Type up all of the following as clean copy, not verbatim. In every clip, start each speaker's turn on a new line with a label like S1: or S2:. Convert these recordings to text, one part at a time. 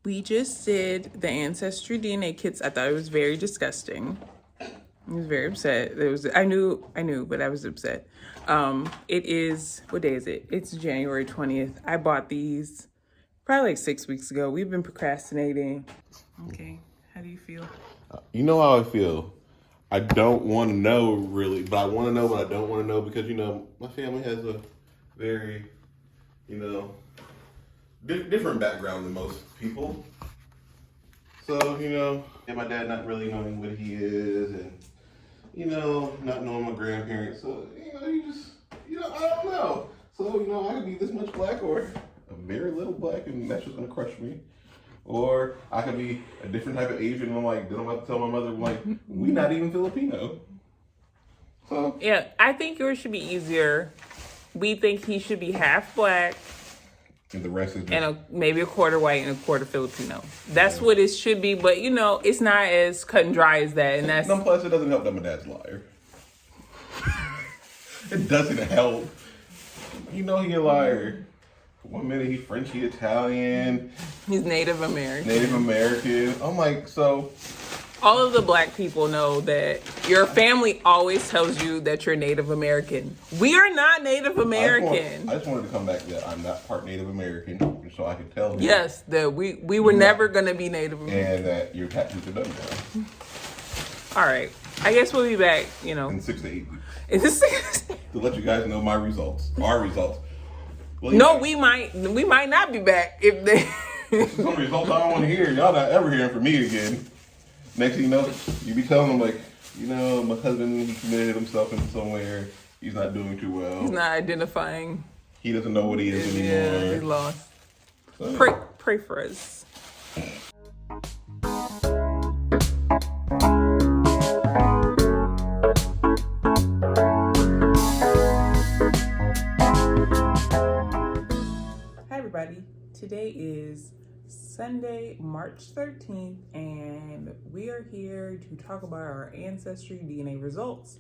S1: We just did the AncestryDNA kits. I thought it was very disgusting. I was very upset. I knew, but I was upset. It is, what day is it? It's January 20th. I bought these probably like 6 weeks ago. We've been procrastinating. Okay, how do you feel?
S2: You know how I feel. I don't want to know really, but I want to know, but I don't want to know because, my family has a very, different background than most people. So, and my dad not really knowing what he is and, not knowing my grandparents. So, I don't know. So, I could be this much black or a very little black and that's just going to crush me. Or I could be a different type of Asian and I'm like, then I'm about to tell my mother, we not even Filipino. So.
S1: Yeah, I think yours should be easier. We think he should be half black.
S2: And the rest is
S1: and maybe a quarter white and a quarter Filipino. That's what it should be, but it's not as cut and dry as that. And that's
S2: no. Plus, it doesn't help that my dad's a liar. It doesn't help. He's a liar. 1 minute he's French, he's Italian.
S1: He's Native American.
S2: I'm like, so.
S1: All of the black people know that your family always tells you that you're Native American. We are not Native American.
S2: I just wanted to come back that I'm not part Native American, so I could tell him.
S1: Yes, that we were never going to be Native American.
S2: And that your tattoos are done now.
S1: All right. I guess we'll be back,
S2: in 6 to 8 weeks.
S1: Is this 6?
S2: To let you guys know my results. Our results.
S1: Well, no, we might not be back if they...
S2: Some results I don't want to hear. Y'all not ever hearing from me again. Next thing you know, you be telling them my husband, he committed himself into somewhere. He's not doing too well.
S1: He's not identifying.
S2: He doesn't know what he is anymore.
S1: Yeah, he's lost. So, pray for us. Hi, everybody. Today is Sunday, March 13th, and we are here to talk about our AncestryDNA results.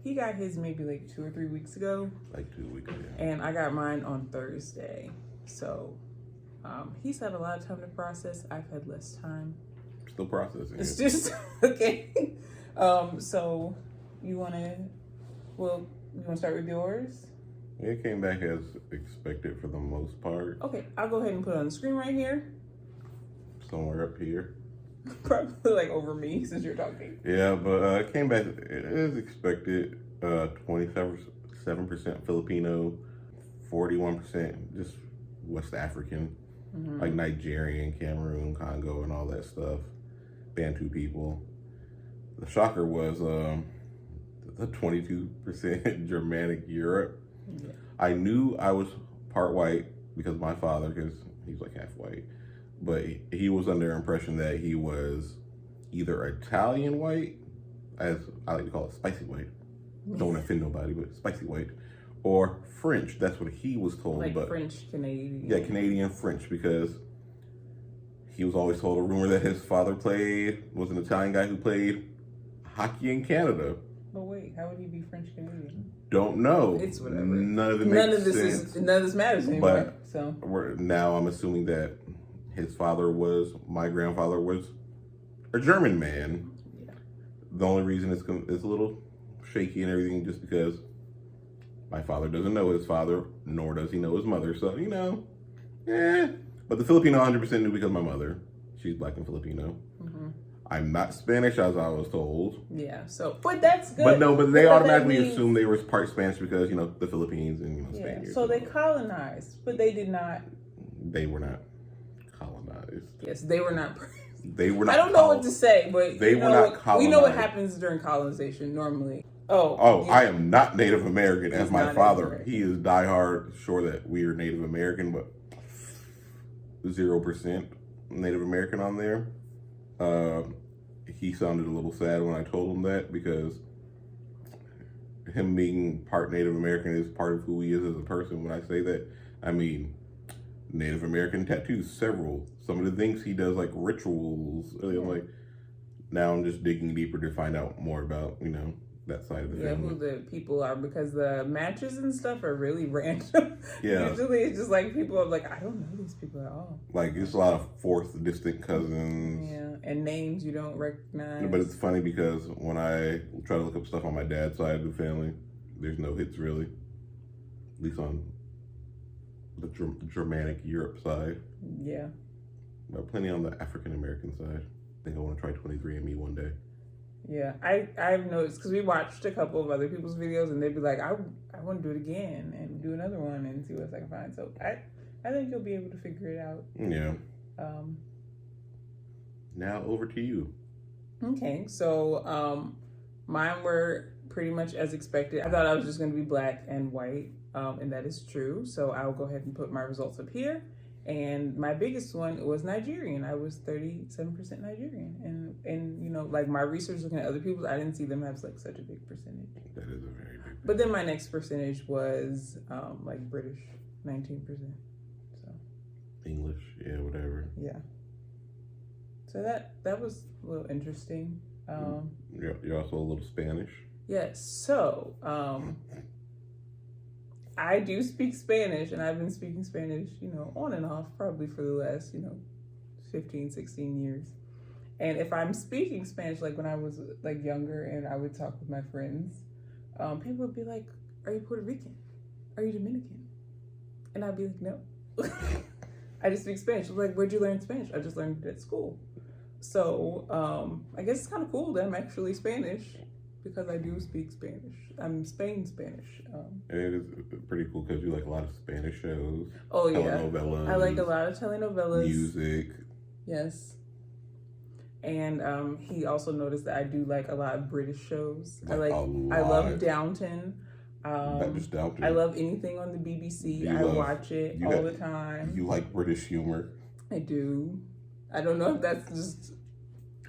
S1: He got his maybe like 2 or 3 weeks ago.
S2: Like 2 weeks ago.
S1: And I got mine on Thursday. So he's had a lot of time to process. I've had less time.
S2: Still processing.
S1: It's just, okay. So you want to start with yours?
S2: It came back as expected for the most part.
S1: Okay, I'll go ahead and put it on the screen right here.
S2: Somewhere up here.
S1: Probably like over me since you're talking.
S2: Yeah, but it came back as expected. 27% Filipino, 41% just West African, like Nigerian, Cameroon, Congo, and all that stuff. Bantu people. The shocker was the 22% Germanic Europe. Yeah. I knew I was part white because my father, because he's like half white. But he was under the impression that he was either Italian white, as I like to call it, spicy white. Don't want to offend nobody, but spicy white. Or French. That's what he was told.
S1: Like French Canadian.
S2: Yeah, Canadian French, because he was always told a rumor that his father was an Italian guy who played hockey in Canada.
S1: But wait, how would he be French Canadian?
S2: Don't know.
S1: It's whatever.
S2: None of this
S1: matters anymore.
S2: Now I'm assuming that his father my grandfather was a German man. Yeah. The only reason it's a little shaky and everything just because my father doesn't know his father, nor does he know his mother. So, But the Filipino 100% knew because of my mother. She's black and Filipino. Mm-hmm. I'm not Spanish, as I was told.
S1: Yeah, but that's good.
S2: But they automatically assumed they were part Spanish because, the Philippines and Spaniards.
S1: So they colonized, but they did not.
S2: They were not colonized.
S1: Yes, they were not.
S2: They were not.
S1: I don't know what to say, but
S2: they were not colonized.
S1: We know what happens during colonization normally.
S2: I am not Native American as my father. He is diehard sure that we are Native American, but 0% Native American on there. He sounded a little sad when I told him that because him being part Native American is part of who he is as a person. When I say that, I mean Native American tattoos, several. Some of the things he does, like rituals. Now I'm just digging deeper to find out more about, that side of the
S1: Yeah,
S2: family.
S1: who the people are, because the matches and stuff are really random.
S2: Yeah.
S1: Usually it's just like people are like, I don't know these people at all.
S2: Like, it's a lot of fourth distant cousins.
S1: Yeah, and names you don't recognize.
S2: But it's funny because when I try to look up stuff on my dad's side of the family, there's no hits really. At least on the Germanic Europe side.
S1: Yeah.
S2: But plenty on the African American side. I think I want to try 23andMe one day.
S1: Yeah, I've noticed, because we watched a couple of other people's videos and they'd be like, I want to do it again and do another one and see what else I can find. So I think you'll be able to figure it out.
S2: Yeah. Now over to you.
S1: Okay, so mine were pretty much as expected. I thought I was just going to be black and white, and that is true. So I'll go ahead and put my results up here. And my biggest one was Nigerian. I was 37% Nigerian. And you know, like my research looking at other people's, I didn't see them have like such a big percentage.
S2: That is a very big percentage.
S1: But then my next percentage was like British, 19%. So
S2: English, yeah, whatever.
S1: yeah. So that was a little interesting.
S2: You're also a little Spanish.
S1: Yes. So I do speak Spanish, and I've been speaking Spanish, you know, on and off probably for the last, 15, 16 years. And if I'm speaking Spanish, like when I was like younger and I would talk with my friends, people would be like, are you Puerto Rican? Are you Dominican? And I'd be like, no. I just speak Spanish. I'm like, where'd you learn Spanish? I just learned it at school. So I guess it's kind of cool that I'm actually Spanish, because I do speak Spanish. I'm Spain Spanish.
S2: And it is pretty cool because you like a lot of Spanish shows.
S1: Oh, yeah.
S2: Telenovelas.
S1: I like a lot of telenovelas.
S2: Music.
S1: Yes. And he also noticed that I do like a lot of British shows. I love Downton.
S2: Not just Downton.
S1: I love anything on the BBC. I watch it all the time.
S2: You like British humor.
S1: I do. I don't know if that's just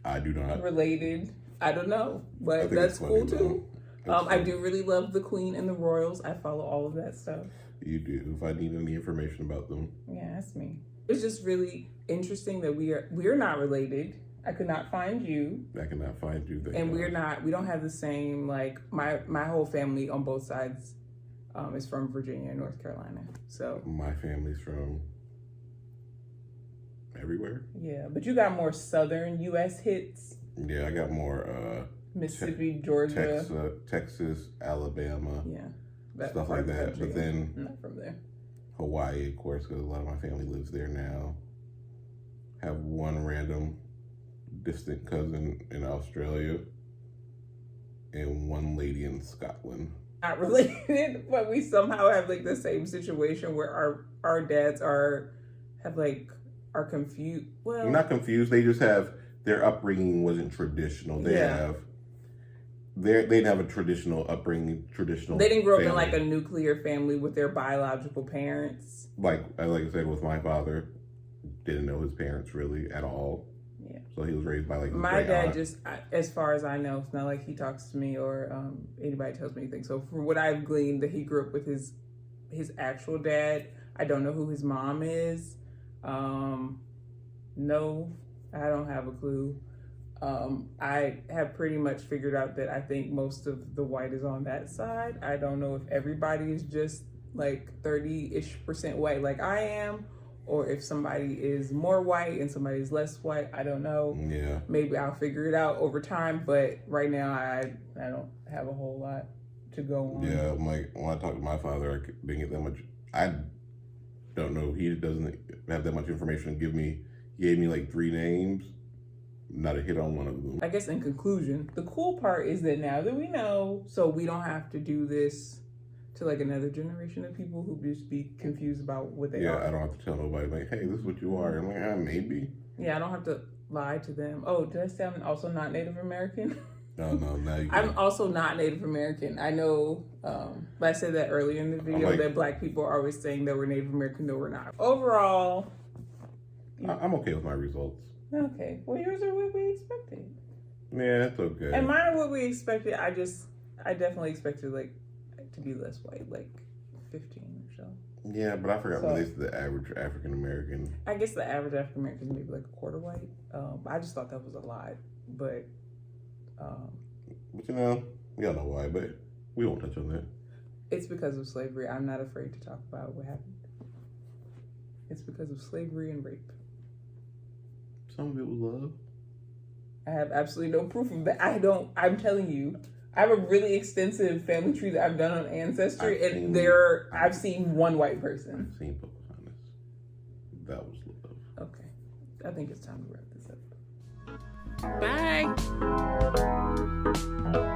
S2: I do not.
S1: related. I don't know, but that's cool too. I do really love the Queen and the Royals. I follow all of that stuff.
S2: You do. If I need any information about them,
S1: yeah, ask me. It's just really interesting that we're not related. I could not find you.
S2: I cannot find you.
S1: And we don't have the same, like, my whole family on both sides is from Virginia and North Carolina. So
S2: my family's from everywhere.
S1: Yeah, but you got more southern U.S. hits.
S2: Yeah, I got more
S1: Mississippi, Georgia,
S2: Texas, Alabama.
S1: Yeah,
S2: stuff like that. But then
S1: I'm not from there.
S2: Hawaii, of course, because a lot of my family lives there now. Have one random distant cousin in Australia, and one lady in Scotland.
S1: Not related, but we somehow have like the same situation where our dads are confused. Well,
S2: not confused. They just have their upbringing wasn't traditional. They didn't have a traditional upbringing. They didn't
S1: grow up in like a nuclear family with their biological parents.
S2: Like I said, with my father, didn't know his parents really at all.
S1: Yeah.
S2: So he was raised by like
S1: my dad. Just as far as I know, it's not like he talks to me or anybody tells me anything. So from what I've gleaned, that he grew up with his actual dad. I don't know who his mom is. No, I don't have a clue. I have pretty much figured out that I think most of the white is on that side. I don't know if everybody is just like 30-ish% white like I am, or if somebody is more white and somebody is less white. I don't know.
S2: Yeah.
S1: Maybe I'll figure it out over time, but right now I don't have a whole lot to go on.
S2: Yeah, like when I talk to my father, I didn't get that much. I don't know. He doesn't have that much information to give me. He gave me like 3 names. Not a hit on one of them.
S1: I guess in conclusion, the cool part is that now that we know, so we don't have to do this to like another generation of people who just be confused about what they are.
S2: Yeah, I don't have to tell nobody like, hey, this is what you are. I'm like, maybe.
S1: Yeah, I don't have to lie to them. Oh, did I say I'm also not Native American?
S2: No, now you
S1: I'm also not Native American. I know, but I said that earlier in the video that black people are always saying that we're Native American, though we're not. Overall,
S2: I'm okay with my results.
S1: Okay. Well, yours are what we expected.
S2: Yeah, that's okay.
S1: And mine are what we expected. I definitely expected like to be less white, like 15 or so.
S2: Yeah, but I forgot what they said the average African American.
S1: I guess the average African American is maybe like a quarter white. I just thought that was a lot, but
S2: you know, We all know why, but we won't touch on that.
S1: It's because of slavery. I'm not afraid to talk about what happened. It's because of slavery and rape.
S2: Some of it was love.
S1: I have absolutely no proof of that. I'm telling you, I have a really extensive family tree that I've done on Ancestry, I've seen one white person.
S2: I've seen Pocahontas. That was love.
S1: Okay. I think it's time to wrap this up.
S3: Bye.